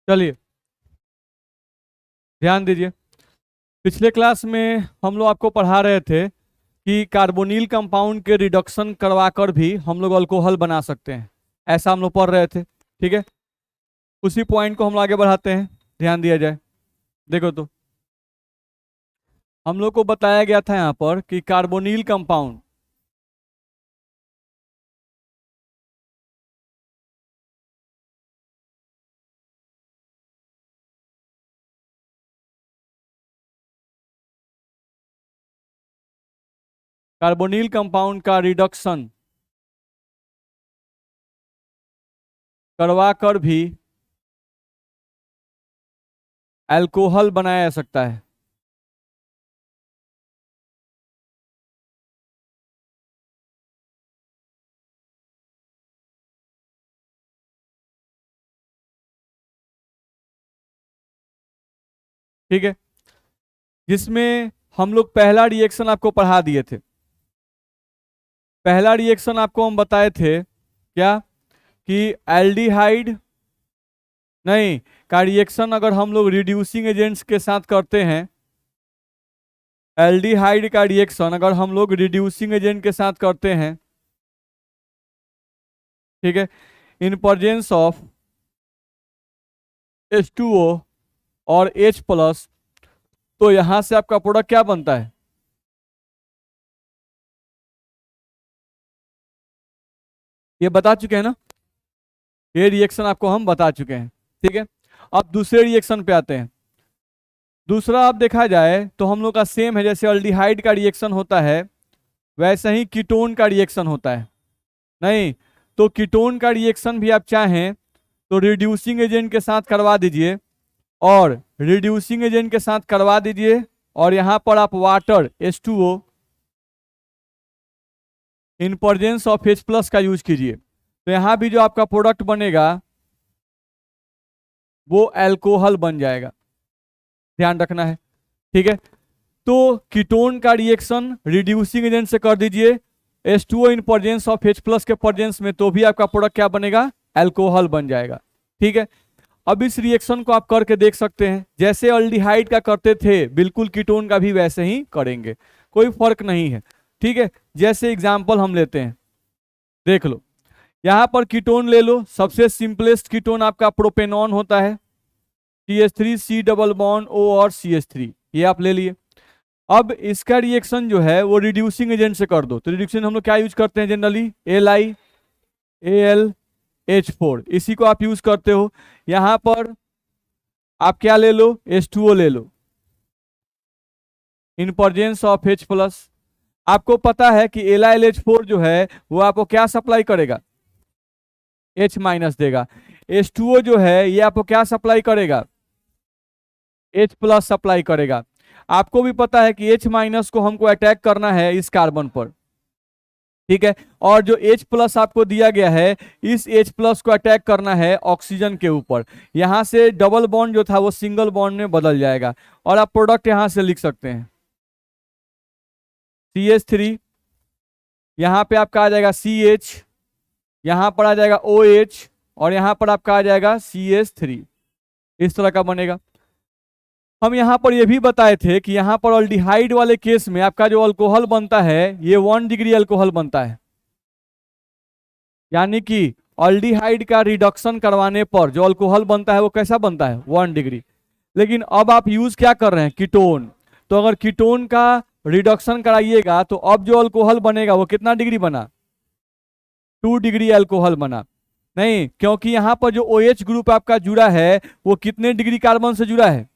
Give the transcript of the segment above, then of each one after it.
चलिए ध्यान दीजिए। पिछले क्लास में हम लोग आपको पढ़ा रहे थे कि कार्बोनिल कंपाउंड के रिडक्शन करवाकर भी हम लोग अल्कोहल बना सकते हैं। ऐसा हम लोग पढ़ रहे थे, ठीक है। उसी पॉइंट को हम लोग आगे बढ़ाते हैं, ध्यान दिया जाए। देखो तो हम लोग को बताया गया था यहाँ पर कि कार्बोनिल कंपाउंड कार्बोनिल कंपाउंड का रिडक्शन करवाकर भी अल्कोहल बनाया जा सकता है। ठीक है, जिसमें हम लोग पहला रिएक्शन आपको पढ़ा दिए थे। पहला रिएक्शन आपको हम बताए थे क्या, कि एल्डिहाइड नहीं का रिएक्शन अगर हम लोग रिड्यूसिंग एजेंट्स के साथ करते हैं, एल्डिहाइड का रिएक्शन अगर हम लोग रिड्यूसिंग एजेंट के साथ करते हैं, ठीक है, इन प्रेजेंस ऑफ H2O और H+, तो यहां से आपका प्रोडक्ट क्या बनता है? ये बता चुके हैं ना, ये रिएक्शन आपको हम बता चुके हैं, ठीक है। अब दूसरे रिएक्शन पे आते हैं। दूसरा आप देखा जाए तो हम लोग का सेम है, जैसे अल्डिहाइड का रिएक्शन होता है वैसे ही कीटोन का रिएक्शन होता है। नहीं तो कीटोन का रिएक्शन भी आप चाहें तो रिड्यूसिंग एजेंट के साथ करवा दीजिए, और रिड्यूसिंग एजेंट के साथ करवा दीजिए, और यहां पर आप water H2O in presence of H+ का यूज कीजिए, तो यहां भी जो आपका प्रोडक्ट बनेगा वो अल्कोहल बन जाएगा। ध्यान रखना है, ठीक है। तो कीटोन का रिएक्शन रिड्यूसिंग एजेंट से कर दीजिए H2O in presence of H+ के प्रेजेंस में, तो भी आपका प्रोडक्ट क्या बनेगा? अल्कोहल बन जाएगा, ठीक है। अब इस रिएक्शन को आप करके देख सकते हैं, जैसे अल्डिहाइड का करते थे बिल्कुल कीटोन का भी वैसे ही करेंगे, कोई फर्क नहीं है, ठीक है। जैसे एग्जांपल हम लेते हैं, देख लो। यहां पर कीटोन ले लो, सबसे सिंपलेस्ट कीटोन आपका प्रोपेनॉन होता है, CH3 C double bond O और CH3, ये आप ले लिए। अब इसका रिएक्शन जो है वो रिड्यूसिंग एजेंट से कर दो, तो रिड्यूसिंग हम लोग क्या यूज करते हैं जनरली? LiAlH4, इसी को आप यूज करते हो। यहां पर आप क्या ले लो? H2O ले लो इन प्रेजेंस ऑफ H+। आपको पता है कि LiLH4 जो है वो आपको क्या सप्लाई करेगा? H- देगा। H2O जो है ये आपको क्या सप्लाई करेगा? H+ सप्लाई करेगा। आपको भी पता है कि H- को हमको अटैक करना है इस कार्बन पर, ठीक है। और जो H+ आपको दिया गया है, इस H+ को अटैक करना है ऑक्सीजन के ऊपर। यहां से डबल बॉन्ड जो था वो सिंगल बॉन्ड में बदल जाएगा, और आप प्रोडक्ट यहां से लिख सकते हैं CH3, यहां पे आपका आ जाएगा CH, यहां पर आ जाएगा OH, और यहां पर आपका आ जाएगा CH3। इस तरह का बनेगा। हम यहां पर यह भी बताए थे कि यहां पर अल्डिहाइड वाले केस में आपका जो अल्कोहल बनता है ये 1 डिग्री अल्कोहल बनता है, यानी कि अल्डिहाइड का रिडक्शन करवाने पर जो अल्कोहल बनता है वो कैसा बनता है? 1 डिग्री। लेकिन अब आप यूज क्या कर रहे हैं? कीटोन। तो अगर कीटोन का रिडक्शन कराइएगा तो अब जो अल्कोहल बनेगा वो कितना डिग्री बना? 2 डिग्री अल्कोहल बना। नहीं, क्योंकि यहां पर जो OH ग्रुप आपका जुड़ा है वो कितने डिग्री कार्बन से जुड़ा है?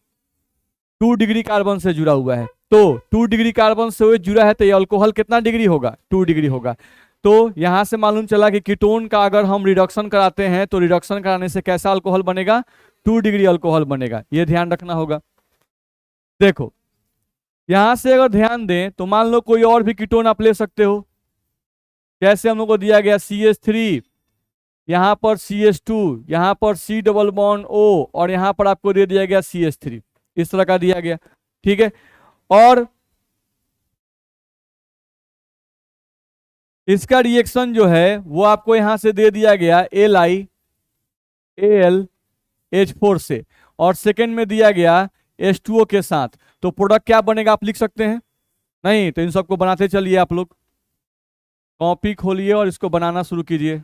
2 डिग्री कार्बन से जुड़ा हुआ है। तो 2 डिग्री कार्बन से OH जुड़ा है तो ये अल्कोहल कितना डिग्री होगा? 2 डिग्री होगा। तो यहां से मालूम चला कि कीटोन का अगर हम रिडक्शन कराते हैं तो रिडक्शन कराने से कैसा अल्कोहल बनेगा? 2 डिग्री अल्कोहल बनेगा, ये ध्यान रखना होगा। देखो यहां से अगर ध्यान दें तो मान लो कोई और भी कीटोन आप ले सकते हो, जैसे हम लोग को दिया गया CH3, यहां पर CH2, यहां पर C डबल बॉन्ड O, और यहां पर आपको दे दिया गया CH3, इस तरह का दिया गया, ठीक है। और इसका रिएक्शन जो है वो आपको यहां से दे दिया गया LiAlH4, H4 से, और सेकेंड में दिया गया H2O के साथ, तो प्रोडक्ट क्या बनेगा आप लिख सकते हैं? नहीं, तो इन सबको बनाते चलिए, आप लोग कॉपी खोलिए और इसको बनाना शुरू कीजिए।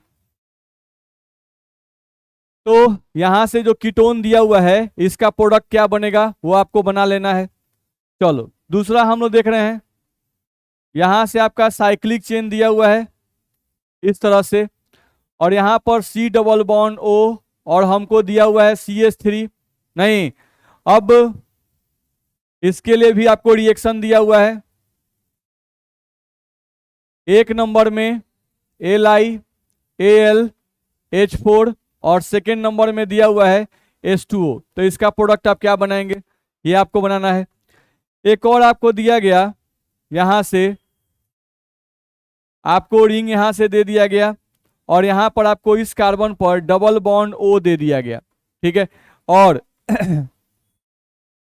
तो यहां से जो कीटोन दिया हुआ है इसका प्रोडक्ट क्या बनेगा वो आपको बना लेना है। चलो दूसरा हम लोग देख रहे हैं, यहां से आपका साइक्लिक चेन दिया हुआ है इस तरह से, और यहां पर C डबल बॉन्ड O, और हमको दिया हुआ है CH3। नहीं, अब इसके लिए भी आपको रिएक्शन दिया हुआ है, एक नंबर में LiAlH4 और सेकेंड नंबर में दिया हुआ है H2O। तो इसका प्रोडक्ट आप क्या बनाएंगे, ये आपको बनाना है। एक और आपको दिया गया, यहां से आपको रिंग यहां से दे दिया गया, और यहां पर आपको इस कार्बन पर डबल बॉन्ड O दे दिया गया, ठीक है। और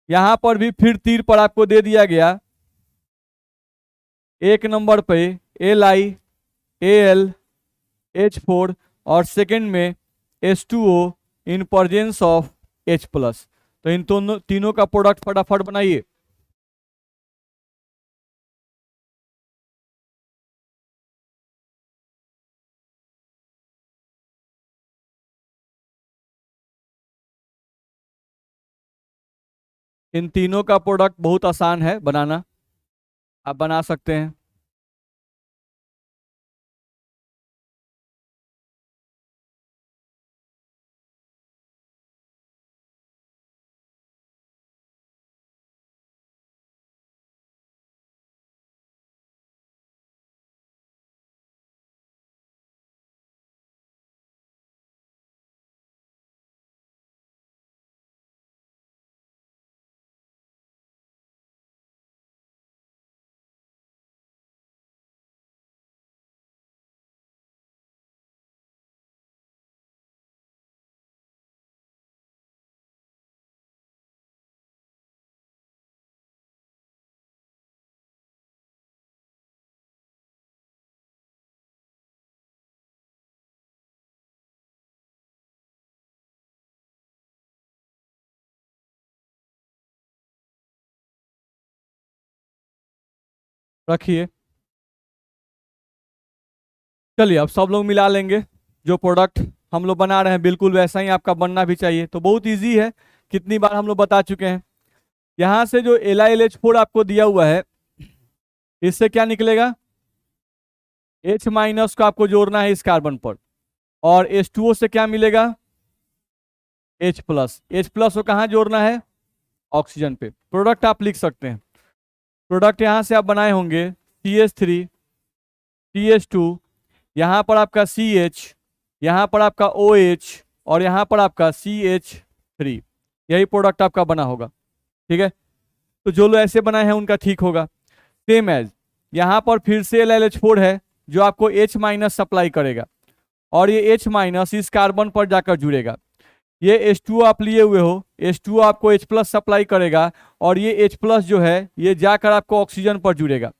यहां पर भी फिर तीर पर आपको दे दिया गया, एक नंबर पे LiAlH4 और सेकेंड में H2O in presence of H+। तो इन तीनों का प्रोडक्ट फटाफट बनाइए। इन तीनों का प्रोडक्ट बहुत आसान है बनाना, आप बना सकते हैं। रखिए, चलिए अब सब लोग मिला लेंगे। जो प्रोडक्ट हम लोग बना रहे हैं बिल्कुल वैसा ही आपका बनना भी चाहिए। तो बहुत इजी है, कितनी बार हम लोग बता चुके हैं। यहां से जो LiLH4 आपको दिया हुआ है, इससे क्या निकलेगा, H- को आपको जोड़ना है इस कार्बन पर, और H2O से क्या मिलेगा, H+। H+ को कहाँ जोड़ना है, ऑक्सीजन पे। प्रोडक्ट आप लिख सकते हैं। प्रोडक्ट यहां से आप बनाए होंगे CH3 CH2, यहां पर आपका CH, यहां पर आपका OH, और यहां पर आपका CH3। यही प्रोडक्ट आपका बना होगा, ठीक है। तो जो लोग ऐसे बनाए हैं उनका ठीक होगा। सेम एज यहां पर फिर से LiLH4 है जो आपको H- सप्लाई करेगा, और ये H- इस कार्बन पर जाकर जुड़ेगा। ये H2O आप लिए हुए हो, H2O आपको H+ सप्लाई करेगा, और ये H+ जो है ये जाकर आपको ऑक्सीजन पर जुड़ेगा।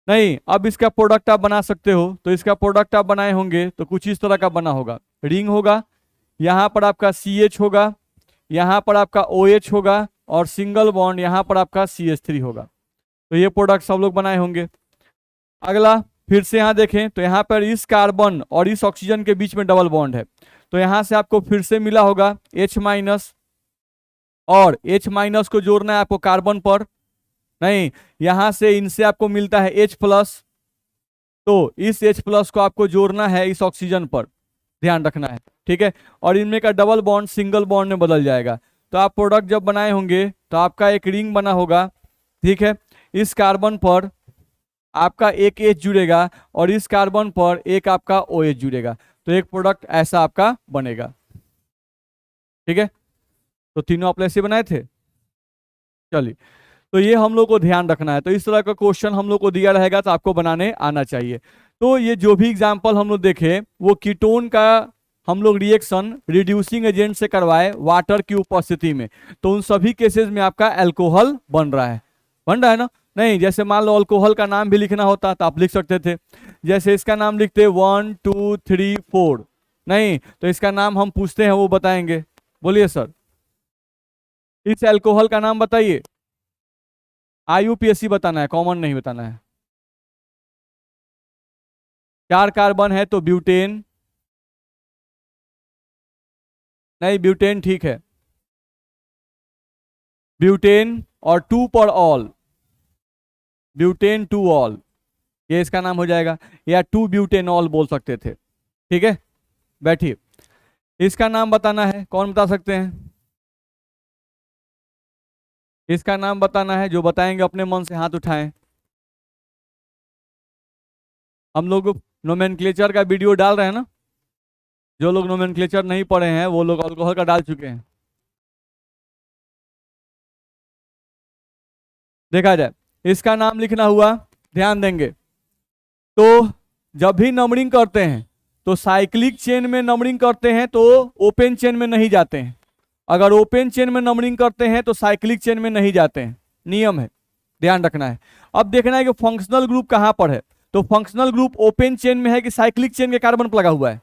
नहीं, अब इसका प्रोडक्ट आप बना सकते हो। तो इसका प्रोडक्ट आप बनाए होंगे तो कुछ इस तरह का बना होगा, रिंग होगा, यहाँ पर आपका CH होगा, यहाँ पर आपका OH होगा, और सिंगल बॉन्ड यहाँ पर आपका CH3 होगा। तो ये प्रोडक्ट सब लोग बनाए होंगे। अगला फिर से यहाँ देखें तो यहाँ पर इस कार्बन और इस ऑक्सीजन के बीच में डबल बॉन्ड है, तो यहाँ से आपको फिर से मिला होगा H-, और H- को जोड़ना है आपको कार्बन पर। नहीं, यहां से इनसे आपको मिलता है H+, तो इस H+ को आपको जोड़ना है इस ऑक्सीजन पर, ध्यान रखना है, ठीक है। और इनमें का डबल बॉन्ड सिंगल बॉन्ड में बदल जाएगा। तो आप प्रोडक्ट जब बनाए होंगे तो आपका एक रिंग बना होगा, ठीक है। इस कार्बन पर आपका एक H जुड़ेगा, और इस कार्बन पर एक आपका OH जुड़ेगा। तो एक प्रोडक्ट ऐसा आपका बनेगा, ठीक है। तो तीनों आपने ऐसे बनाए थे। चलिए, तो ये हम लोग को ध्यान रखना है। तो इस तरह का क्वेश्चन हम लोग को दिया रहेगा तो आपको बनाने आना चाहिए। तो ये जो भी एग्जाम्पल हम लोग देखे वो कीटोन का हम लोग रिएक्शन रिड्यूसिंग एजेंट से करवाए वाटर की उपस्थिति में, तो उन सभी केसेस में आपका अल्कोहल बन रहा है ना। नहीं, जैसे मान लो अल्कोहल का नाम भी लिखना होता तो आप लिख सकते थे, जैसे इसका नाम लिखते 1 2 3 4। नहीं, तो इसका नाम हम पूछते हैं वो बताएंगे, बोलिए सर। इस एल्कोहल का नाम बताइए। IUPAC बताना है, कॉमन नहीं बताना है। 4 कार्बन है तो ब्यूटेन। नहीं, ब्यूटेन ठीक है। ब्यूटेन और 2 पर ऑल, ब्यूटेन 2 ऑल, ये इसका नाम हो जाएगा। या 2 ब्यूटेनॉल बोल सकते थे। ठीक है, बैठिए। इसका नाम बताना है, कौन बता सकते हैं? इसका नाम बताना है, जो बताएंगे अपने मन से हाथ उठाएं। हम लोग नोमेनक्लेचर का वीडियो डाल रहे हैं ना, जो लोग नोमेनक्लेचर नहीं पढ़े हैं वो लोग अल्कोहल का डाल चुके हैं। देखा जाए, इसका नाम लिखना हुआ, ध्यान देंगे। तो जब भी नंबरिंग करते हैं तो साइक्लिक चेन में नंबरिंग करते हैं तो ओपन चेन में नहीं जाते हैं। अगर ओपन चेन में नंबरिंग करते हैं तो साइक्लिक चेन में नहीं जाते हैं, नियम है, ध्यान रखना है। अब देखना है कि फंक्शनल ग्रुप कहां पर है। तो फंक्शनल ग्रुप ओपन चेन में है कि साइक्लिक चेन के कार्बन पर लगा हुआ है?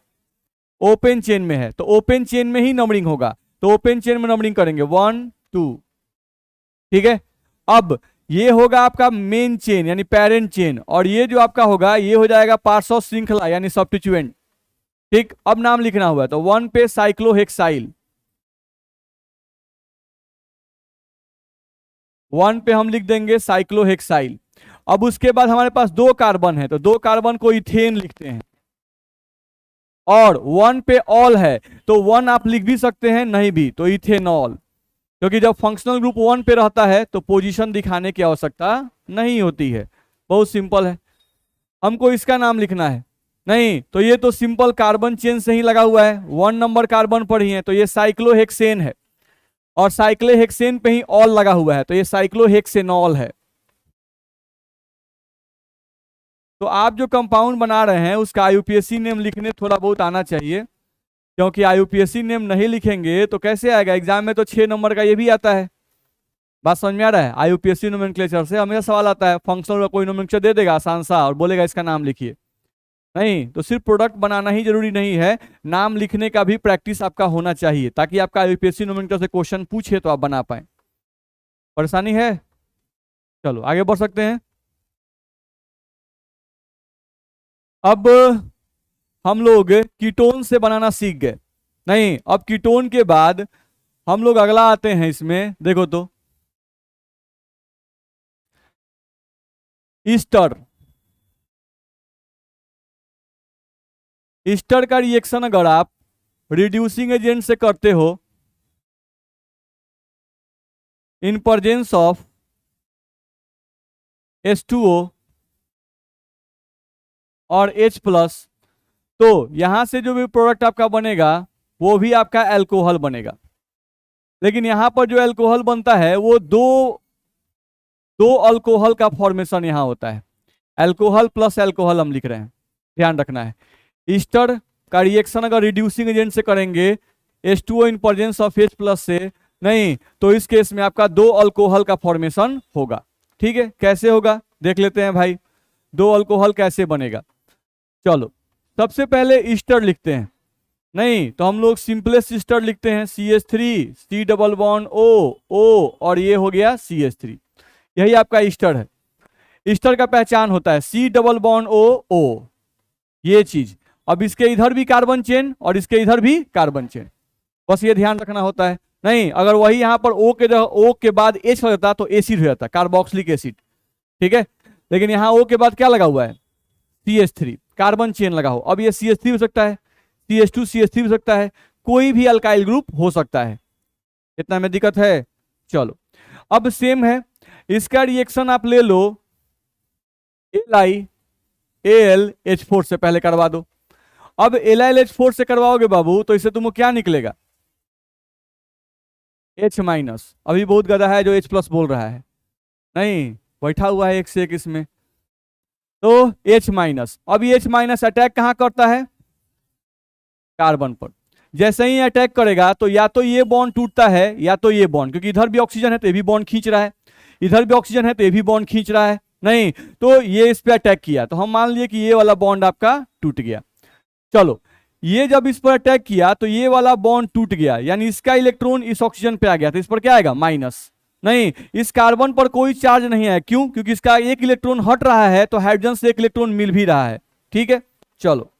ओपन चेन में है, तो ओपन चेन में ही नंबरिंग होगा। तो ओपन चेन में नंबरिंग करेंगे 1 2। ठीक है, अब ये होगा आपका मेन चेन यानी पेरेंट चेन, और ये जो आपका होगा ये हो जाएगा पार्श्व श्रृंखला यानी सब्स्टिट्यूएंट। ठीक, अब नाम लिखना हुआ है तो 1 पे साइक्लोहेक्साइल, 1 पे हम लिख देंगे साइक्लोहेक्साइल। अब उसके बाद हमारे पास 2 कार्बन है तो 2 कार्बन को इथेन लिखते हैं, और 1 पे ऑल है तो 1 आप लिख भी सकते हैं, नहीं भी तो इथेनॉल, क्योंकि जब फंक्शनल ग्रुप 1 पे रहता है तो पोजीशन दिखाने की आवश्यकता नहीं होती है। बहुत सिंपल है। हमको इसका नाम लिखना है, नहीं तो ये तो सिंपल कार्बन चेन से ही लगा हुआ है, 1 नंबर कार्बन पर ही है, तो ये साइक्लोहेक्सेन है, और साइक्लोहेक्सेन पे ही ऑल लगा हुआ है तो ये साइक्लोहेक्सेनॉल है। तो आप जो कंपाउंड बना रहे हैं उसका IUPAC नेम लिखने थोड़ा बहुत आना चाहिए, क्योंकि IUPAC नेम नहीं लिखेंगे तो कैसे आएगा एग्जाम में? तो 6 नंबर का ये भी आता है। बात समझ में आ रहा है? IUPAC नोमेनक्लेचर से हमेशा सवाल आता है, फंक्शनल का कोई नोमेनक्लेचर दे देगा आसान सा और बोलेगा इसका नाम लिखिए। नहीं, तो सिर्फ प्रोडक्ट बनाना ही जरूरी नहीं है, नाम लिखने का भी प्रैक्टिस आपका होना चाहिए, ताकि आपका IUPAC नोमेनक्लेचर से क्वेश्चन पूछे तो आप बना पाए। परेशानी है? चलो आगे बढ़ सकते हैं। अब हम लोग कीटोन से बनाना सीख गए। नहीं, अब कीटोन के बाद हम लोग अगला आते हैं इसमें, देखो तो ईस्टर। ईस्टर का रिएक्शन अगर आप रिड्यूसिंग एजेंट से करते हो इन प्रेजेंस ऑफ H2O और H+, तो यहां से जो भी प्रोडक्ट आपका बनेगा वो भी आपका अल्कोहल बनेगा। लेकिन यहां पर जो अल्कोहल बनता है वो दो अल्कोहल का फॉर्मेशन यहां होता है, अल्कोहल प्लस अल्कोहल हम लिख रहे हैं, ध्यान रखना है। ईस्टर का रिएक्शन अगर रिड्यूसिंग एजेंट से करेंगे H2O in presence of H+ से, नहीं तो इस केस में आपका 2 अल्कोहल का फॉर्मेशन होगा। ठीक है, कैसे होगा देख लेते हैं भाई, 2 अल्कोहल कैसे बनेगा। चलो सबसे पहले ईस्टर लिखते हैं, नहीं तो हम लोग सिंपलेस्ट ईस्टर लिखते हैं, CH3 C double bond O और ये हो गया CH3, यही आपका ईस्टर है। ईस्टर का पहचान होता है C डबल बॉन्ड O, ये चीज। अब इसके इधर भी कार्बन चेन और इसके इधर भी कार्बन चेन, बस ये ध्यान रखना होता है। नहीं, अगर वही यहां पर O के बाद H हो जाता तो एसिड हो जाता, कार्बोक्सिलिक एसिड। ठीक है, लेकिन यहाँ O के बाद क्या लगा हुआ है? CH3, कार्बन चेन लगा हो। अब ये CH3 हो सकता है, CH2 CH3 हो सकता है, कोई भी अल्काइल ग्रुप हो सकता है। इतना में दिक्कत है? चलो अब सेम है, इसका रिएक्शन आप ले लो LiAlH4 से पहले करवा दो। अब LiLH4 से करवाओगे बाबू तो इससे तुमको क्या निकलेगा? H-। अभी बहुत गधा है जो H+ बोल रहा है, नहीं बैठा हुआ है एक से एक इसमें। तो H-। अब ये H- अटैक कहां करता है? कार्बन पर। जैसे ही अटैक करेगा तो या तो ये बॉन्ड टूटता है या तो ये बॉन्ड, क्योंकि इधर भी ऑक्सीजन है तो ये भी बॉन्ड खींच रहा है, इधर भी ऑक्सीजन है तो ये भी बॉन्ड खींच रहा है। नहीं तो ये इस पे अटैक किया तो हम मान लिए कि ये वाला बॉन्ड आपका टूट गया। चलो ये जब इस पर अटैक किया तो ये वाला बॉन्ड टूट गया, यानी इसका इलेक्ट्रॉन इस ऑक्सीजन पे आ गया, तो इस पर क्या आएगा माइनस। नहीं, इस कार्बन पर कोई चार्ज नहीं है, क्यों? क्योंकि इसका एक इलेक्ट्रॉन हट रहा है तो हाइड्रोजन से एक इलेक्ट्रॉन मिल भी रहा है। ठीक है, चलो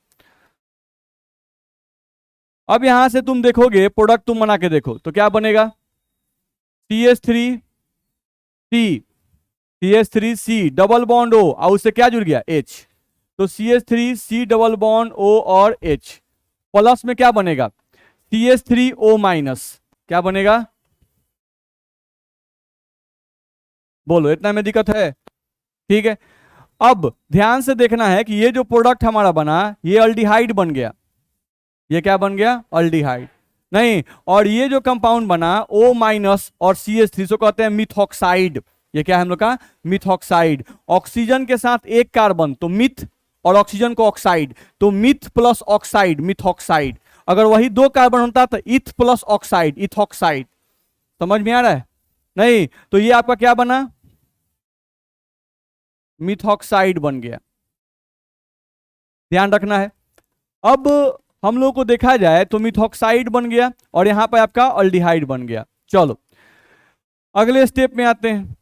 अब यहां से तुम देखोगे प्रोडक्ट तुम बना के देखो तो क्या बनेगा, CH3C, CH3C double bond O और उससे क्या जुड़ गया H, तो CH3C डबल बॉन्ड O और H प्लस में क्या बनेगा CH3O माइनस, क्या बनेगा बोलो, इतना में दिक्कत है? ठीक है, अब ध्यान से देखना है कि ये जो प्रोडक्ट हमारा बना ये अल्डिहाइड बन गया, ये क्या बन गया अल्डिहाइड, नहीं, और ये जो कंपाउंड बना O माइनस और CH3 को कहते हैं मिथॉक्साइड, ये क्या है हम लोग का मिथॉक्साइड, ऑक्सीजन के साथ एक कार्बन तो मिथ और ऑक्सीजन को ऑक्साइड, तो मिथ प्लस ऑक्साइड मिथॉक्साइड, अगर वही दो कार्बन होता तो इथ प्लस ऑक्साइड इथॉक्साइड, समझ में आ रहा है? नहीं, तो ये आपका क्या बना मिथॉक्साइड बन गया, ध्यान रखना है। अब हम लोग को देखा जाए तो मिथॉक्साइड बन गया और यहां पर आपका अल्डिहाइड बन गया। चलो अगले स्टेप में आते हैं,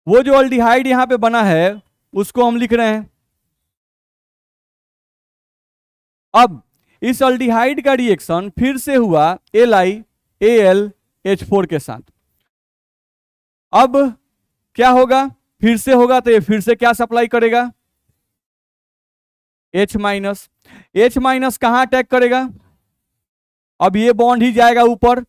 वो जो अल्डिहाइड यहां पे बना है उसको हम लिख रहे हैं। अब इस अल्डिहाइड का रिएक्शन फिर से हुआ LiAlH4 के साथ, अब क्या होगा, फिर से होगा तो ये फिर से क्या सप्लाई करेगा H माइनस, H माइनस कहां अटैक करेगा, अब ये बॉन्ड ही जाएगा ऊपर,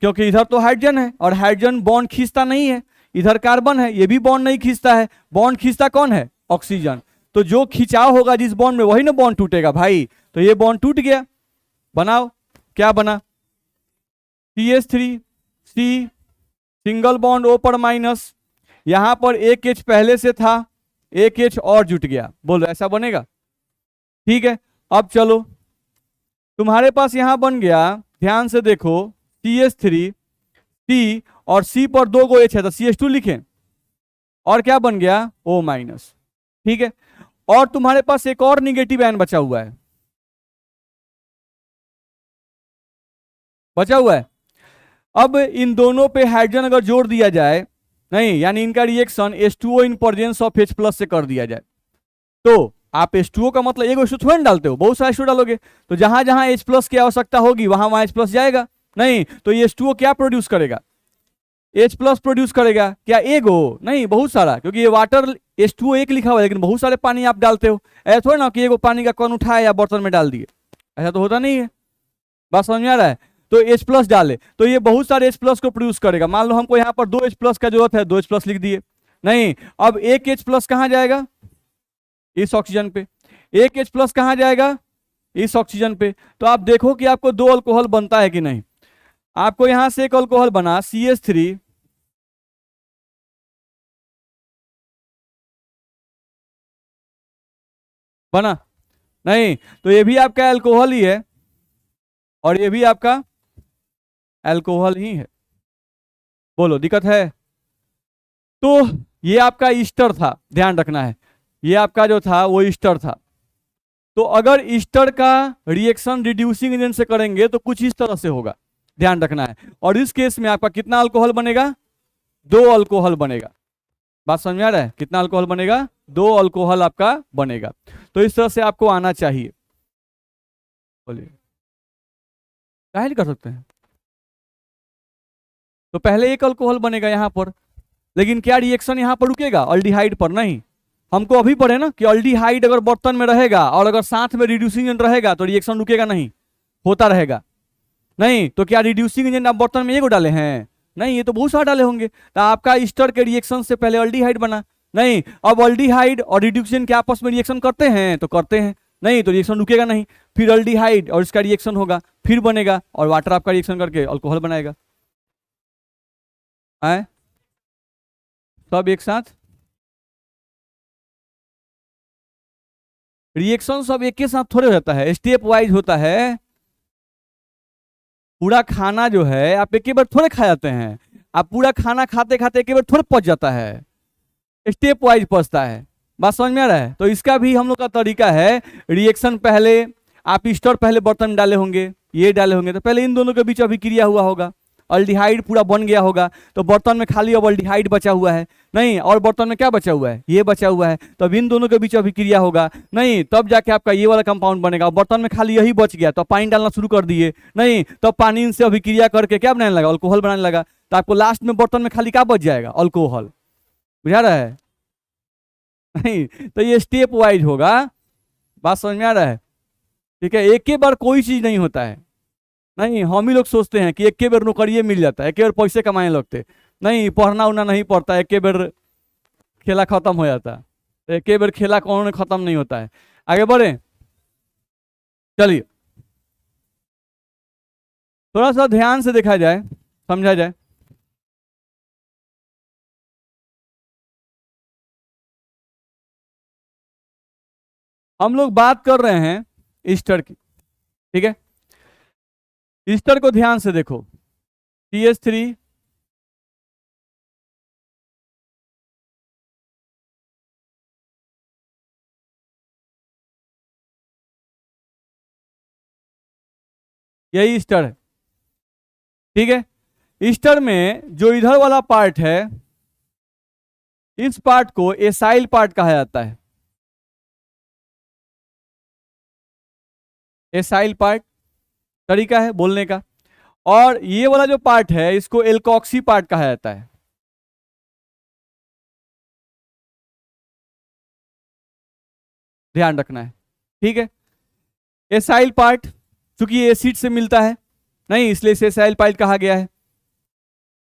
क्योंकि इधर तो हाइड्रोजन है और हाइड्रोजन बॉन्ड खींचता नहीं है, इधर कार्बन है ये भी बॉन्ड नहीं खींचता है, बॉन्ड खींचता कौन है ऑक्सीजन, तो जो खिंचाव होगा जिस बॉन्ड में वही ना बॉन्ड टूटेगा भाई, तो ये बॉन्ड टूट गया, बनाओ क्या बना CH3C सिंगल बॉन्ड O पर माइनस, यहां पर एक H पहले से था, एक H और जुट गया, बोलो ऐसा बनेगा? ठीक है, अब चलो तुम्हारे पास यहां बन गया, ध्यान से देखो CH3C और C पर दो गो H है तो CH2 लिखें, और क्या बन गया O माइनस। ठीक है, और तुम्हारे पास एक और निगेटिव आयन बचा हुआ है, अब इन दोनों पे हाइड्रोजन अगर जोड़ दिया जाए, नहीं यानी इनका reaction H2O in presence of H plus से कर दिया जाए, तो आप H2O का मतलब एक H2 थोड़ा डालते हो, बहुत सारा H2 डालोगे, तो जहां जहां H प्लस की आवश्यकता होगी वहां वहां H प्लस जाएगा, नहीं तो ये H2O क्या प्रोड्यूस करेगा H प्लस प्रोड्यूस करेगा, क्या एक हो नहीं बहुत सारा, क्योंकि ये वाटर H2O एक लिखा हुआ है लेकिन बहुत सारे पानी आप डालते हो, ऐसा थोड़ा ना कि एगो पानी का कण उठाया या बर्तन में डाल दिए, ऐसा तो होता नहीं है, बात समझ में आ रहा है? तो H प्लस डाले तो ये बहुत सारे H प्लस को प्रोड्यूस करेगा, मान लो हमको यहाँ पर दो H प्लस का जरूरत है, दो H प्लस लिख दिए, नहीं अब एक H प्लस कहाँ जाएगा इस ऑक्सीजन पे, एक H प्लस कहाँ जाएगा इस ऑक्सीजन पे, तो आप देखो कि आपको दो अल्कोहल बनता है कि नहीं, आपको यहां से एक अल्कोहल बना CH3 बना, नहीं तो ये भी आपका अल्कोहल ही है और ये भी आपका अल्कोहल ही है, बोलो दिक्कत है? तो ये आपका ईस्टर था, ध्यान रखना है, ये आपका जो था वो ईस्टर था, तो अगर ईस्टर का रिएक्शन रिड्यूसिंग एजेंट से करेंगे तो कुछ इस तरह से होगा, ध्यान रखना है, और इस केस में आपका कितना अल्कोहल बनेगा दो अल्कोहल बनेगा, बात समझ में आ रहा है? कितना अल्कोहल बनेगा दो अल्कोहल आपका बनेगा, तो इस तरह से आपको आना चाहिए, बोलिए क्या कर सकते हैं, तो पहले एक अल्कोहल बनेगा यहां पर, लेकिन क्या रिएक्शन यहां पर रुकेगा अल्डिहाइड पर? नहीं, हमको अभी पढ़े ना कि अल्डिहाइड अगर बर्तन में रहेगा और अगर साथ में रिड्यूसिंग एजेंट रहेगा तो रिएक्शन रुकेगा नहीं, होता रहेगा, नहीं तो क्या रिड्यूसिंग एजेंट आप बर्तन में एगो डाले हैं? नहीं, ये तो बहुत सारे डाले होंगे, तो आपका ईस्टर के रिएक्शन से पहले अल्डिहाइड बना, नहीं अब अल्डिहाइड और रिड्यूसिंग के आपस में रिएक्शन करते हैं तो करते हैं, नहीं तो रिएक्शन रुकेगा नहीं, फिर अल्डिहाइड और इसका रिएक्शन होगा फिर बनेगा और वाटर आपका रिएक्शन करके अल्कोहल बनाएगा, आए सब एक साथ रिएक्शन सब एक के साथ थोड़े होता है, स्टेप वाइज होता है, पूरा खाना जो है आप एक बार थोड़े खा जाते हैं, आप पूरा खाना खाते खाते एक बार थोड़े पच जाता है, स्टेप वाइज पचता है, बात समझ में आ रहा है? तो इसका भी हम लोग का तरीका है, रिएक्शन पहले आप ईस्टर पहले बर्तन में डाले होंगे, ये डाले होंगे, तो पहले इन दोनों के बीच अभिक्रिया हुआ होगा, अल्डिहाइड पूरा बन गया होगा, तो बर्तन में खाली अब अल्डिहाइड बचा हुआ है नहीं, और बर्तन में क्या बचा हुआ है, ये बचा हुआ है, तब इन दोनों के बीच अभिक्रिया होगा नहीं, तब जाके आपका ये वाला कंपाउंड बनेगा। बर्तन में खाली यही बच गया तो पानी डालना शुरू कर दिए नहीं, तब पानी इनसे अभिक्रिया करके क्या बनाने लगा, अल्कोहल बनाने लगा, तो आपको लास्ट में बर्तन में खाली क्या बच जाएगा, अल्कोहल। बुझा रहा है नहीं, तो ये स्टेप वाइज होगा, बात समझ में आ रहा है? ठीक है, एक ही बार कोई चीज नहीं होता है नहीं, हम ही लोग सोचते हैं कि एक के बेर नौकरिये मिल जाता है, एक बार पैसे कमाने लगते नहीं, पढ़ना उड़ना नहीं पड़ता, एक के बेर खेला खत्म हो जाता है, एक के बेर खेला कौन खत्म नहीं होता है। आगे बढ़े, चलिए थोड़ा सा ध्यान से देखा जाए, समझा जाए। हम लोग बात कर रहे हैं ईस्टर की, ठीक है, ईस्टर को ध्यान से देखो, CH3 यही ईस्टर है, ठीक है। ईस्टर में जो इधर वाला पार्ट है, इस पार्ट को एसाइल पार्ट कहा जाता है, एसाइल पार्ट तरीका है बोलने का, और ये वाला जो पार्ट है इसको एल्कोक्सी पार्ट कहा जाता है। ध्यान रखना है, ठीक है। एसाइल पार्ट चूंकि एसिड से मिलता है नहीं, इसलिए इसे एसाइल पार्ट कहा गया है।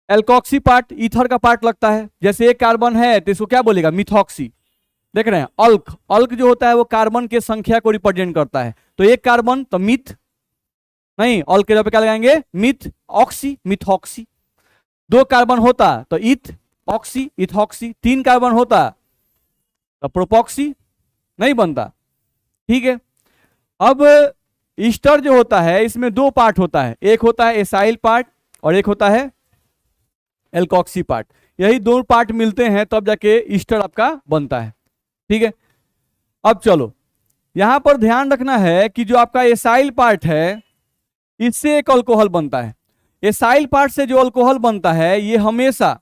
एल्कोक्सी पार्ट ईथर का पार्ट लगता है, जैसे एक कार्बन है तो इसको क्या बोलेगा, मिथॉक्सी। देख रहे हैं, अल्क, अल्क जो होता है वो कार्बन के संख्या को रिप्रेजेंट करता है, तो एक कार्बन तो मिथ नहीं, अल्क के जगह पे क्या लगाएंगे, मिथ ऑक्सी, मिथॉक्सी। दो कार्बन होता तो इथ ऑक्सी इथॉक्सी, तीन कार्बन होता तो प्रोपॉक्सी नहीं बनता, ठीक है। अब ईस्टर जो होता है इसमें दो पार्ट होता है, एक होता है एसाइल पार्ट और एक होता है एल्कोक्सी पार्ट, यही दो पार्ट मिलते हैं तब जाके ईस्टर आपका बनता है, ठीक है। अब चलो यहां पर ध्यान रखना है कि जो आपका एसाइल पार्ट है इससे एक अल्कोहल बनता है, एसाइल पार्ट से जो अल्कोहल बनता है ये हमेशा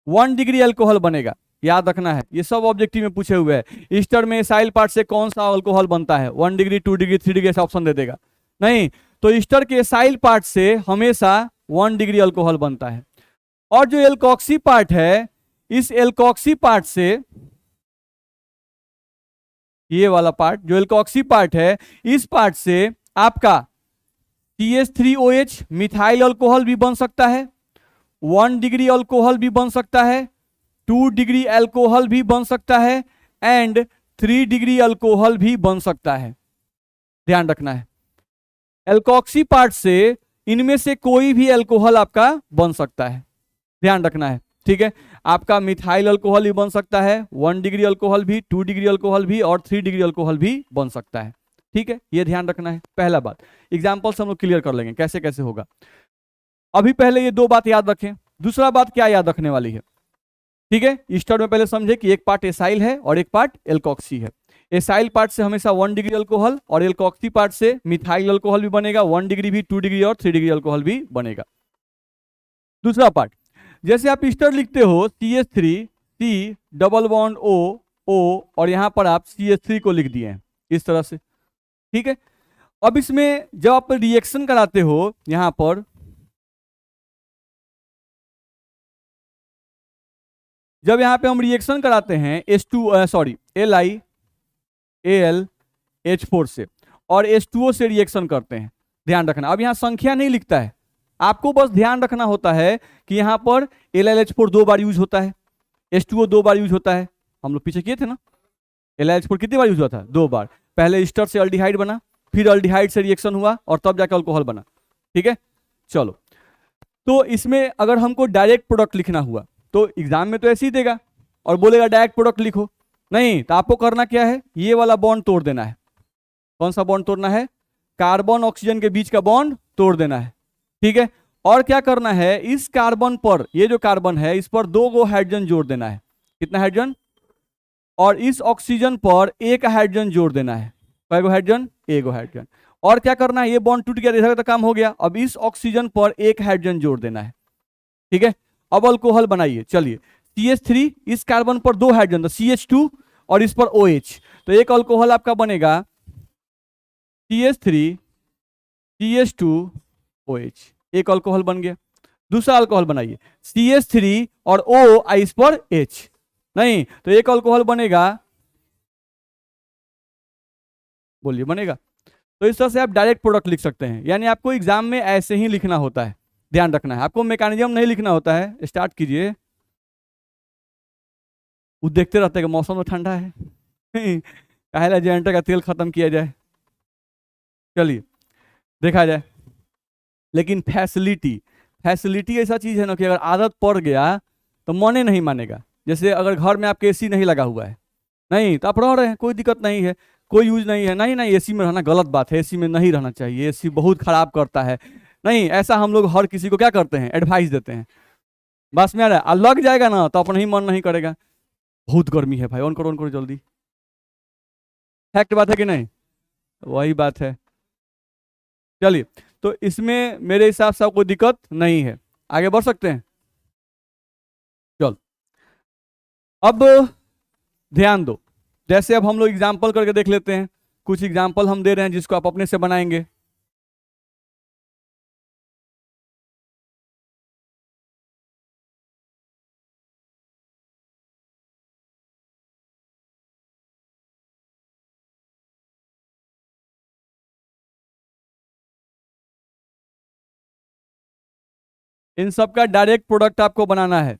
1 डिग्री अल्कोहल बनेगा, याद रखना है, ये सब ऑब्जेक्टिव में पूछे हुए हैं। ईस्टर में एसाइल पार्ट से कौन सा अल्कोहल बनता है, 1 डिग्री 2 डिग्री 3 डिग्री ऐसा ऑप्शन दे देगा नहीं, तो ईस्टर के एसाइल पार्ट से हमेशा 1 डिग्री अल्कोहल बनता है। और जो एल्कोक्सी पार्ट है, इस एल्कोक्सी पार्ट से, ये वाला पार्ट जो एल्कोक्सी पार्ट है, इस पार्ट से आपका CH3OH मिथाइल अल्कोहल भी बन सकता है, 1 डिग्री अल्कोहल भी बन सकता है, 2 डिग्री अल्कोहल भी बन सकता है, एंड 3 डिग्री अल्कोहल भी बन सकता है। ध्यान रखना है, एल्कोक्सी पार्ट से इनमें से कोई भी अल्कोहल आपका बन सकता है, ध्यान रखना है, ठीक है। आपका मिथाइल अल्कोहल भी बन सकता है, 1 डिग्री अल्कोहल भी, 2 डिग्री अल्कोहल भी और 3 डिग्री अल्कोहल भी बन सकता है, ठीक है, ये ध्यान रखना है। पहला बात, एग्जाम्पल्स हम लोग क्लियर कर लेंगे कैसे कैसे होगा, अभी पहले ये दो बात याद रखें। दूसरा बात क्या याद रखने वाली है, ठीक है, ईस्टर में पहले समझे कि एक पार्ट एसाइल है और एक पार्ट एल्कोक्सी है। एसाइल पार्ट से हमेशा 1 डिग्री अल्कोहल और एल्कोक्सी पार्ट से मिथाइल अल्कोहल भी बनेगा, 1 डिग्री भी, 2 डिग्री और 3 डिग्री अल्कोहल भी बनेगा। दूसरा पार्ट, जैसे आप ईस्टर लिखते हो CH3 C double bond O और यहां पर आप CH3 को लिख दिए हैं इस तरह से, ठीक है। अब इसमें जब आप रिएक्शन कराते हो, यहां पर जब यहां पे हम रिएक्शन कराते हैं LiAlH4 से और H2O से रिएक्शन करते हैं, ध्यान रखना। अब यहां संख्या नहीं लिखता है, आपको बस ध्यान रखना होता है कि यहां पर LiLH4 दो बार यूज होता है, H2O दो बार यूज होता है, हम लोग पीछे किए थे ना। LiLH4 कितनी बार यूज हुआ था, दो बार, पहले ईस्टर से अल्डिहाइड बना, फिर अल्डिहाइड से रिएक्शन हुआ और तब जाकर अल्कोहल बना, ठीक है। चलो, तो इसमें अगर हमको डायरेक्ट प्रोडक्ट लिखना हुआ तो एग्जाम में तो ऐसे ही देगा और बोलेगा डायरेक्ट प्रोडक्ट लिखो, नहीं, तो आपको करना क्या है, ये वाला बॉन्ड तोड़ देना है। कौन सा बॉन्ड तोड़ना है, कार्बन ऑक्सीजन के बीच का बॉन्ड तोड़ देना है, ठीक है। और क्या करना है, इस कार्बन पर, ये जो कार्बन है इस पर 2 गो हाइड्रोजन जोड़ देना है। कितना हाइड्रोजन, और इस ऑक्सीजन पर एक हाइड्रोजन जोड़ देना है। कईगो हाइड्रोजन? एगो हाइड्रोजन। और क्या करना है, ये बॉन्ड टूट गया, देखा तो काम हो गया। अब इस ऑक्सीजन पर एक हाइड्रोजन जोड़ देना है, ठीक है। अब अल्कोहल बनाइए, चलिए। CH3, इस कार्बन पर दो हाइड्रोजन, तो CH2, और इस पर OH, तो एक अल्कोहल आपका बनेगा CH3 CH2 OH, एक अल्कोहल बन गया। दूसरा अल्कोहल बनाइए, CH3 और O, इस पर H, नहीं तो एक अल्कोहल बनेगा, बोलिए बनेगा। तो इस तरह से आप डायरेक्ट प्रोडक्ट लिख सकते हैं, यानी आपको एग्जाम में ऐसे ही लिखना होता है, ध्यान रखना है, आपको मैकेनिज्म नहीं लिखना होता है। स्टार्ट कीजिए। वो देखते रहते हैं कि मौसम तो ठंडा है, काहे जनरेटर का तेल खत्म किया जाए। चलिए देखा जाए। लेकिन फैसिलिटी, फैसिलिटी ऐसा चीज है ना कि अगर आदत पड़ गया तो मने नहीं मानेगा। जैसे अगर घर में आपके AC नहीं लगा हुआ है, नहीं तो आप रह रहे हैं, कोई दिक्कत नहीं है, कोई यूज नहीं है, नहीं नहीं AC में रहना गलत बात है, AC में नहीं रहना चाहिए, AC बहुत खराब करता है, नहीं, ऐसा हम लोग हर किसी को क्या करते हैं, एडवाइस देते हैं। बस में आ रहा है, लग जाएगा ना तो अपना ही मन नहीं करेगा। बहुत गर्मी है भाई, ऑन करो जल्दी। फैक्ट बात है कि नहीं? वही बात है। चलिए, तो इसमें मेरे हिसाब से कोई दिक्कत नहीं है, आगे बढ़ सकते हैं। चल, अब ध्यान दो, जैसे अब हम लोग एग्जाम्पल करके देख लेते हैं। कुछ एग्जाम्पल हम दे रहे हैं जिसको आप अपने से बनाएंगे। इन सब का डायरेक्ट प्रोडक्ट आपको बनाना है।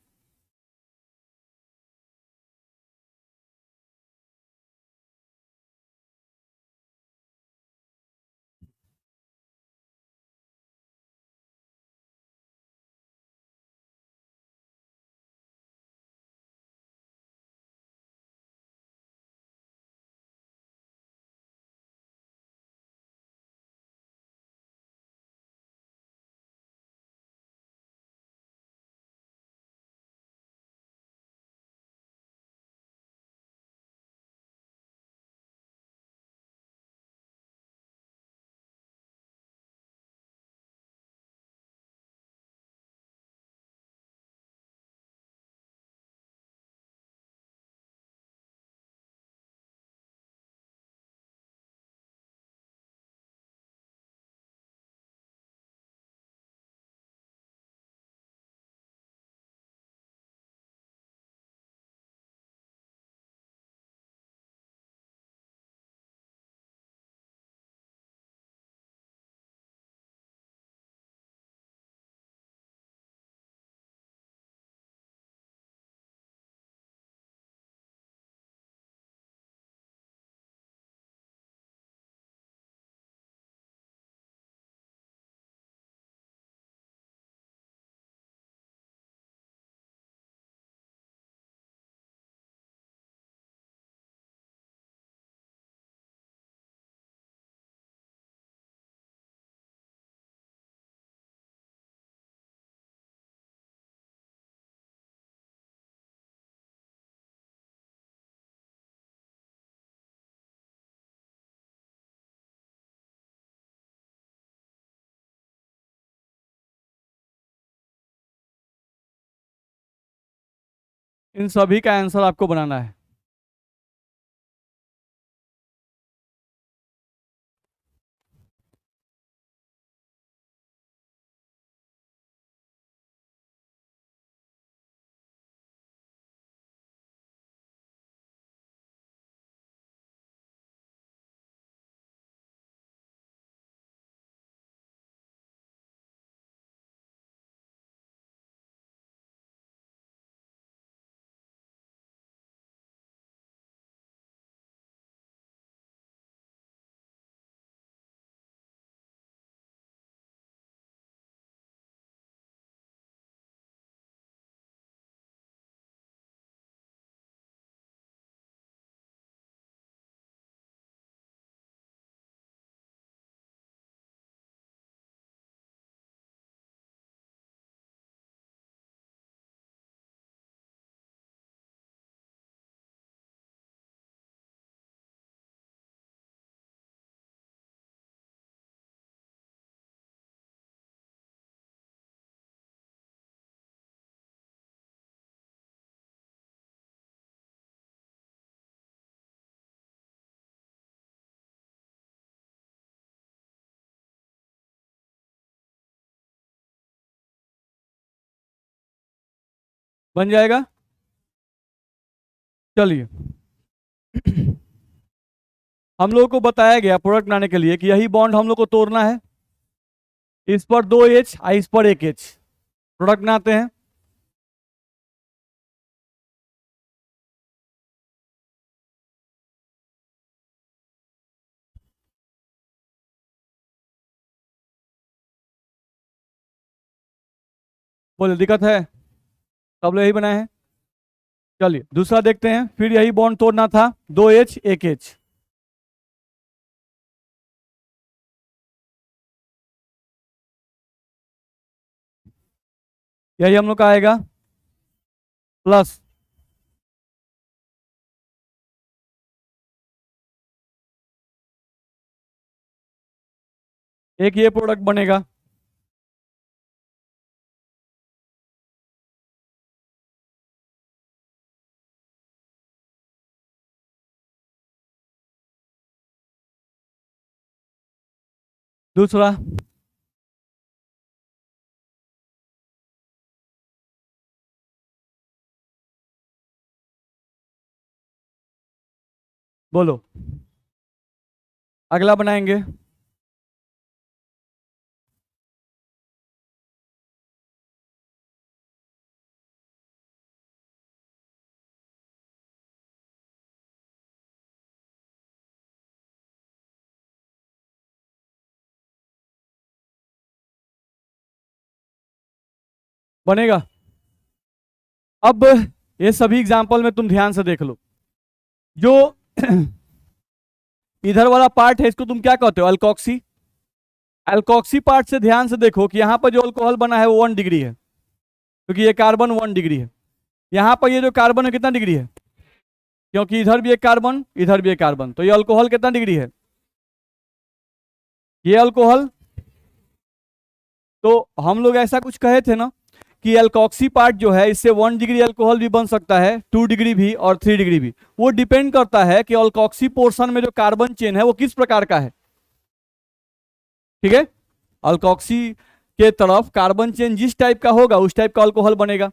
इन सभी का आंसर आपको बनाना है। बन जाएगा। चलिए हम लोगों को बताया गया प्रोडक्ट बनाने के लिए कि यही बॉन्ड हम लोग को तोड़ना है। इस पर 2 H, इस पर 1 H, प्रोडक्ट बनाते हैं। बोले दिक्कत है, सब लोग यही बनाए हैं। चलिए दूसरा देखते हैं, फिर यही बॉन्ड तोड़ना था, 2 H 1 H। यही हम लोग का आएगा प्लस, एक ये प्रोडक्ट बनेगा। दूसरा बोलो, अगला बनाएंगे। बनेगा। अब ये सभी एग्जांपल में तुम ध्यान से देख लो, जो इधर वाला पार्ट है इसको तुम क्या कहते हो, अल्कोक्सी। अल्कोक्सी पार्ट से ध्यान से देखो कि यहाँ पर जो अल्कोहल बना है वो 1 डिग्री है, क्योंकि ये कार्बन 1 डिग्री है। यहाँ पर ये जो कार्बन है कितना डिग्री है, क्योंकि इधर भी एक कार्बन इधर भी एक कार्बन, तो ये अल्कोहल कितना डिग्री है, ये अल्कोहल। तो हम लोग ऐसा कुछ कहे थे ना कि अल्कोक्सी पार्ट जो है इससे 1 डिग्री अल्कोहल भी बन सकता है, 2 डिग्री भी और 3 डिग्री भी। वो डिपेंड करता है कि अल्कोक्सी पोर्शन में जो कार्बन चेन है वो किस प्रकार का है। ठीक है, अल्कोक्सी के तरफ कार्बन चेन जिस टाइप का होगा उस टाइप का अल्कोहल बनेगा।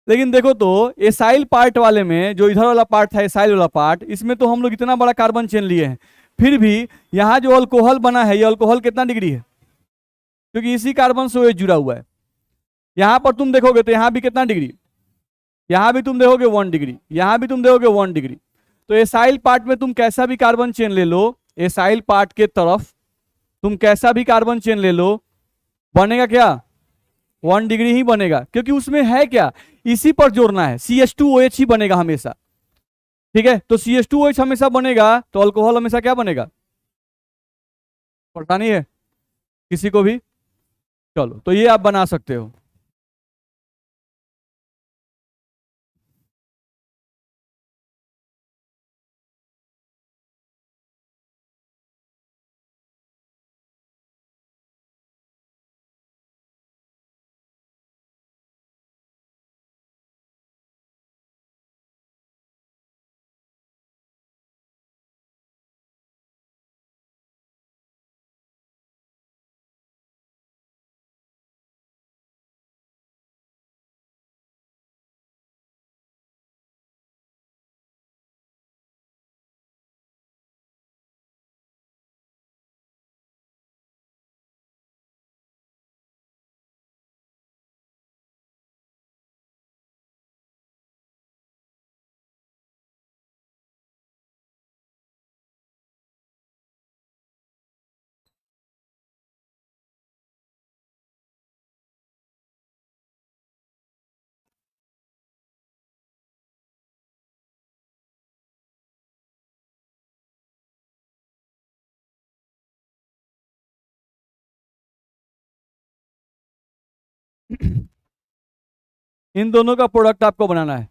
लेकिन देखो तो एसाइल पार्ट वाले में, जो इधर वाला पार्ट था एसाइल वाला पार्ट, इसमें तो हम लोग इतना बड़ा कार्बन चेन लिए हैं, फिर भी यहाँ जो अल्कोहल बना है ये अल्कोहल कितना डिग्री है, क्योंकि इसी कार्बन से वो जुड़ा हुआ है। यहाँ पर तुम देखोगे तो यहाँ भी कितना डिग्री, यहाँ भी तुम देखोगे 1 डिग्री, यहाँ भी तुम देखोगे 1 डिग्री। तो एसाइल पार्ट में तुम कैसा भी कार्बन चेन ले लो, एसाइल पार्ट के तरफ तुम कैसा भी कार्बन चेन ले लो, बनेगा क्या, 1 डिग्री ही बनेगा, क्योंकि उसमें है क्या, इसी पर जोड़ना है, CH2OH ही बनेगा हमेशा। ठीक है, तो CH2OH हमेशा बनेगा तो अल्कोहल हमेशा क्या बनेगा, पता नहीं है किसी को भी। चलो तो ये आप बना सकते हो। इन दोनों का प्रोडक्ट आपको बनाना है।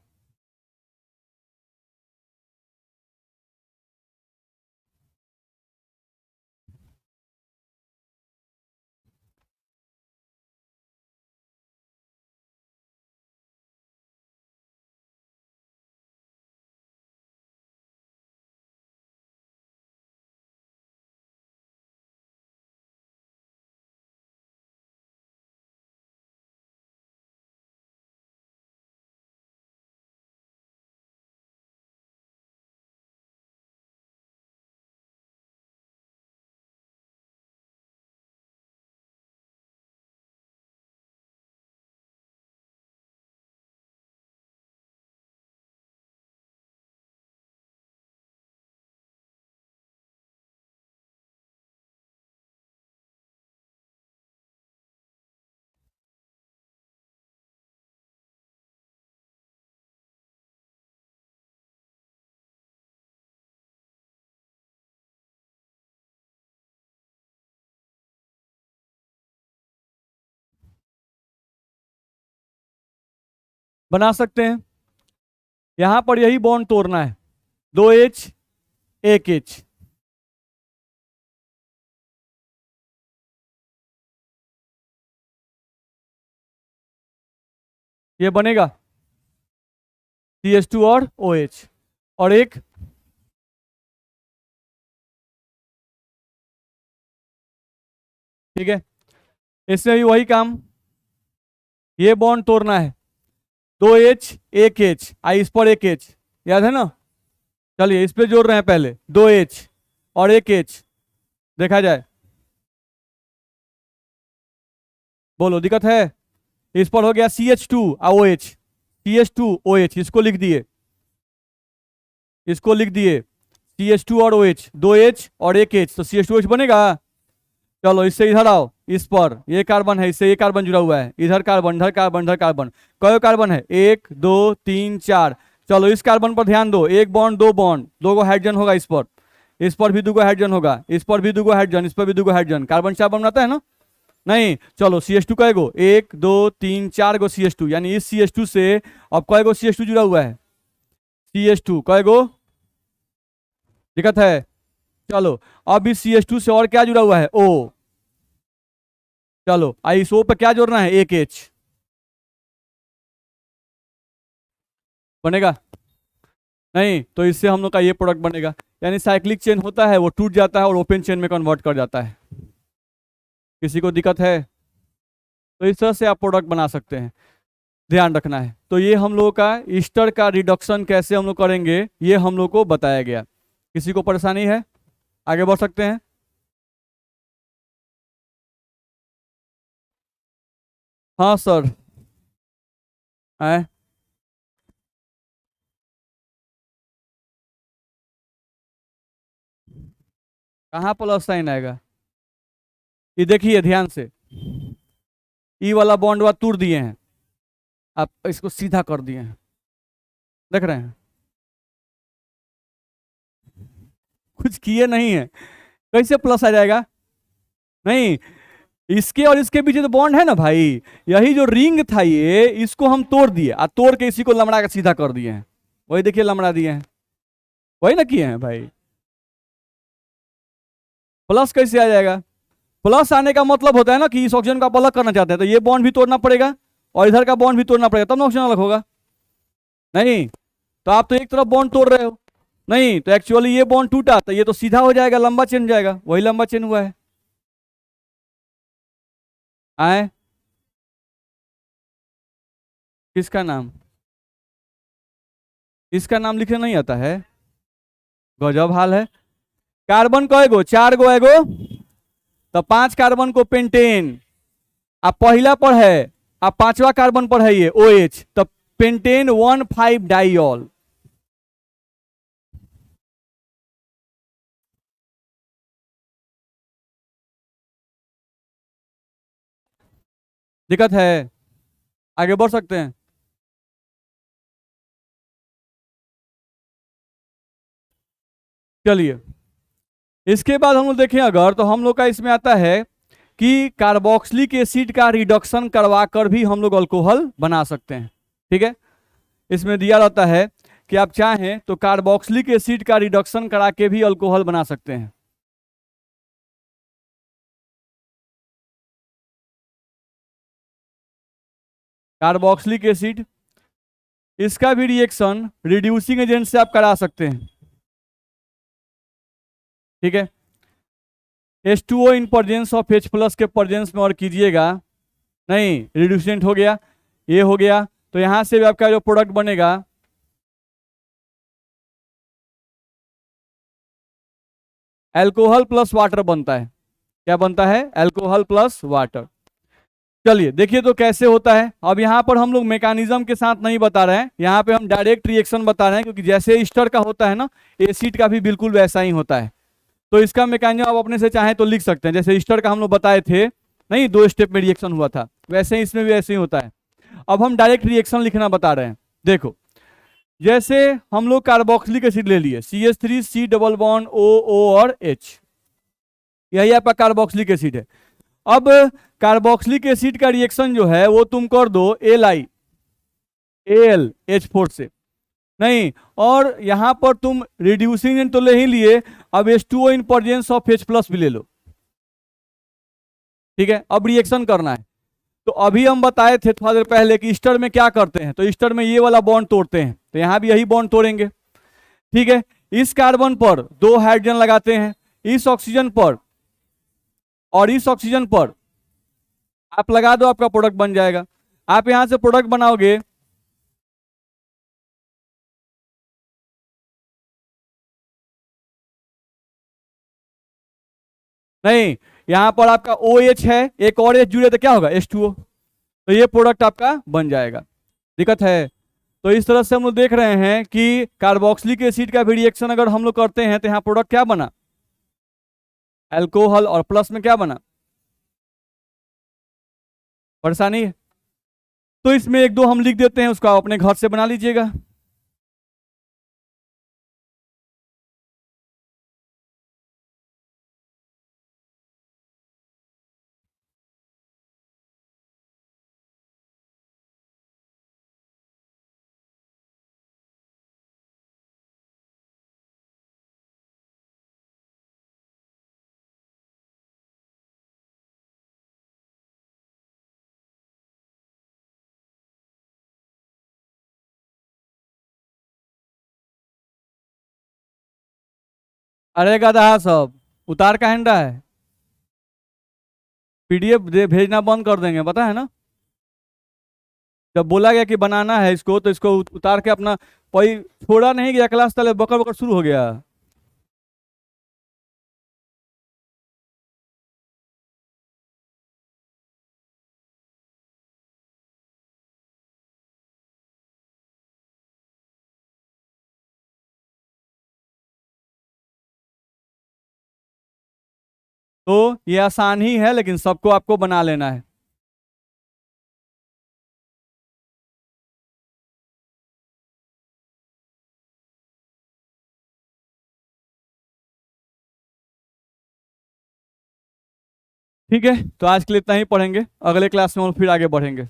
बना सकते हैं। यहां पर यही बॉन्ड तोड़ना है, 2H 1H। ये बनेगा CH2 और OH, और एक ठीक है, इसमें भी वही काम, ये बॉन्ड तोड़ना है, 2H 1H, आई इस पर 1H, याद है ना। चलिए इस पे जोड़ रहे हैं पहले, 2H और 1H, देखा जाए, बोलो दिक्कत है। इस पर हो गया CH2 OH, CH2 OH, इसको लिख दिए, इसको लिख दिए, CH2 और OH, 2H और 1H, तो CH2OH बनेगा। चलो इससे इधर आओ, इस पर ये कार्बन है, इससे ये कार्बन जुड़ा हुआ है, इधर कार्बन, इधर कार्बन, इधर कार्बन, कई कार्बन है, 1 2 3 4। चलो इस कार्बन पर ध्यान दो, एक बॉन्ड, दो बॉन्ड, दो गो हाइड्रोजन होगा इस पर भी दो गो हाइड्रोजन होगा, इस पर भी दो गो हाइड्रोजन, इस पर भी दो गो हाइड्रोजन, कार्बन 4 बनाता है ना। नहीं, चलो CH2 कई गो, 1 2 3 4 गो CH2, यानी इस CH2 से अब कई गो CH2 जुड़ा हुआ है, CH2 कई गो, दिक्कत है। चलो अब इस CH2 से और क्या जुड़ा हुआ है, O। चलो आई इस O पे क्या जोड़ना है, 1H, बनेगा। नहीं, तो इससे हम लोग का ये प्रोडक्ट बनेगा, यानी साइक्लिक चेन होता है वो टूट जाता है और ओपन चेन में कन्वर्ट कर जाता है। किसी को दिक्कत है? तो इस तरह से आप प्रोडक्ट बना सकते हैं, ध्यान रखना है। तो ये हम लोगों का ईस्टर का रिडक्शन कैसे हम लोग करेंगे, ये हम लोग को बताया गया। किसी को परेशानी है? आगे बढ़ सकते हैं। हाँ सर। आए, कहाँ प्लस साइन आएगा? ये देखिए ध्यान से, ई वाला बॉन्ड वाला तोड़ दिए हैं, आप इसको सीधा कर दिए हैं, देख रहे हैं, कुछ किए नहीं है, कैसे प्लस आ जाएगा? नहीं, इसके और इसके पीछे तो बॉन्ड है ना भाई, यही जो रिंग था ये, इसको हम तोड़ दिए, और तोड़ के इसी को लमड़ा के सीधा कर दिए हैं, वही देखिए लमड़ा दिए हैं, वही ना किए हैं भाई। प्लस कैसे आ जाएगा? प्लस आने का मतलब होता है ना कि इस ऑक्सीजन को आप अलग करना चाहते हैं, तो ये बॉन्ड भी तोड़ना पड़ेगा और इधर का बॉन्ड भी तोड़ना पड़ेगा, तब ना ऑक्सीजन अलग होगा। नहीं, तो आप तो एक तरफ बॉन्ड तोड़ रहे हो। नहीं, तो एक्चुअली ये बॉन्ड टूटा तो ये तो सीधा हो जाएगा, लंबा चेन जाएगा, वही लंबा चेन हुआ है। आए, किसका नाम? इसका नाम लिखने नहीं आता है? गजब हाल है। कार्बन को एगो, चार गो एगो, तो 5 कार्बन को पेंटेन, अब पहला पर है, अब पांचवा कार्बन पर है ये OH, तो पेंटेन 1,5 डाइऑल। दिक्कत है? आगे बढ़ सकते हैं। चलिए इसके बाद हम लोग देखें अगर, तो हम लोग का इसमें आता है कि कार्बोक्सिलिक एसिड का रिडक्शन करवा कर भी हम लोग अल्कोहल बना सकते हैं। ठीक है, इसमें दिया रहता है कि आप चाहें तो कार्बोक्सिलिक एसिड का रिडक्शन करा के भी अल्कोहल बना सकते हैं। कार्बोक्सिलिक एसिड, इसका भी रिएक्शन रिड्यूसिंग एजेंट से आप करा सकते हैं। ठीक है, H2O in presence of H plus के प्रेजेंस में और कीजिएगा, नहीं रिड्यूसेंट हो गया, ये हो गया, तो यहां से भी आपका जो प्रोडक्ट बनेगा, अल्कोहल प्लस वाटर बनता है। क्या बनता है? Alcohol plus water. चलिए देखिए तो कैसे होता है। अब यहाँ पर हम लोग मैकेनिज्म के साथ नहीं बता रहे हैं, यहाँ पे हम डायरेक्ट रिएक्शन बता रहे हैं, क्योंकि जैसे ईस्टर का होता है ना, एसिड का भी बिल्कुल वैसा ही होता है। तो इसका मैकेनिज्म आप अपने से चाहें तो लिख सकते हैं, जैसे ईस्टर का हम लोग बताए थे, नहीं 2 स्टेप में रिएक्शन हुआ था, वैसे ही इसमें भी ऐसे ही होता है। अब हम डायरेक्ट रिएक्शन लिखना बता रहे हैं। देखो, जैसे हम लोग कार्बोक्सिलिक एसिड ले लिए, CH3 C double bond O और H, यही आपका कार्बोक्सिलिक एसिड है। अब कार्बोक्सिलिक एसिड का रिएक्शन जो है वो तुम कर दो Li, AlH4 से नहीं। और यहां पर तुम रिड्यूसिंग एजेंट तो ले ही लिए, अब H2O in presence of H plus भी ले लो। ठीक है, अब रिएक्शन करना है। तो अभी हम बताए थे थोड़ा देर पहले कि ईस्टर में क्या करते हैं, तो ईस्टर में ये वाला बॉन्ड तोड़ते हैं, तो यहां भी यही बॉन्ड तोड़ेंगे। ठीक है, इस कार्बन पर 2 हाइड्रोजन लगाते हैं, इस ऑक्सीजन पर और इस ऑक्सीजन पर आप लगा दो, आपका प्रोडक्ट बन जाएगा। आप यहां से प्रोडक्ट बनाओगे, नहीं यहां पर आपका OH है, एक और H जुड़े तो क्या होगा H2O, तो ये प्रोडक्ट आपका बन जाएगा। दिक्कत है? तो इस तरह से हम लोग देख रहे हैं कि कार्बोक्सिलिक एसिड का भी रिएक्शन अगर हम लोग करते हैं तो यहाँ प्रोडक्ट क्या बना, अल्कोहल, और प्लस में क्या बना, परेशानी है। तो इसमें एक दो हम लिख देते हैं, उसको आप अपने घर से बना लीजिएगा। अरे गधा सब उतार का हैंडा है, PDF भेजना बंद कर देंगे, पता है ना। जब बोला गया कि बनाना है इसको, तो इसको उतार के अपना कोई छोड़ा नहीं गया, क्लास तले बकर बकर शुरू हो गया। तो ये आसान ही है, लेकिन सबको आपको बना लेना है। ठीक है, तो आज के लिए इतना ही पढ़ेंगे, अगले क्लास में हम फिर आगे बढ़ेंगे।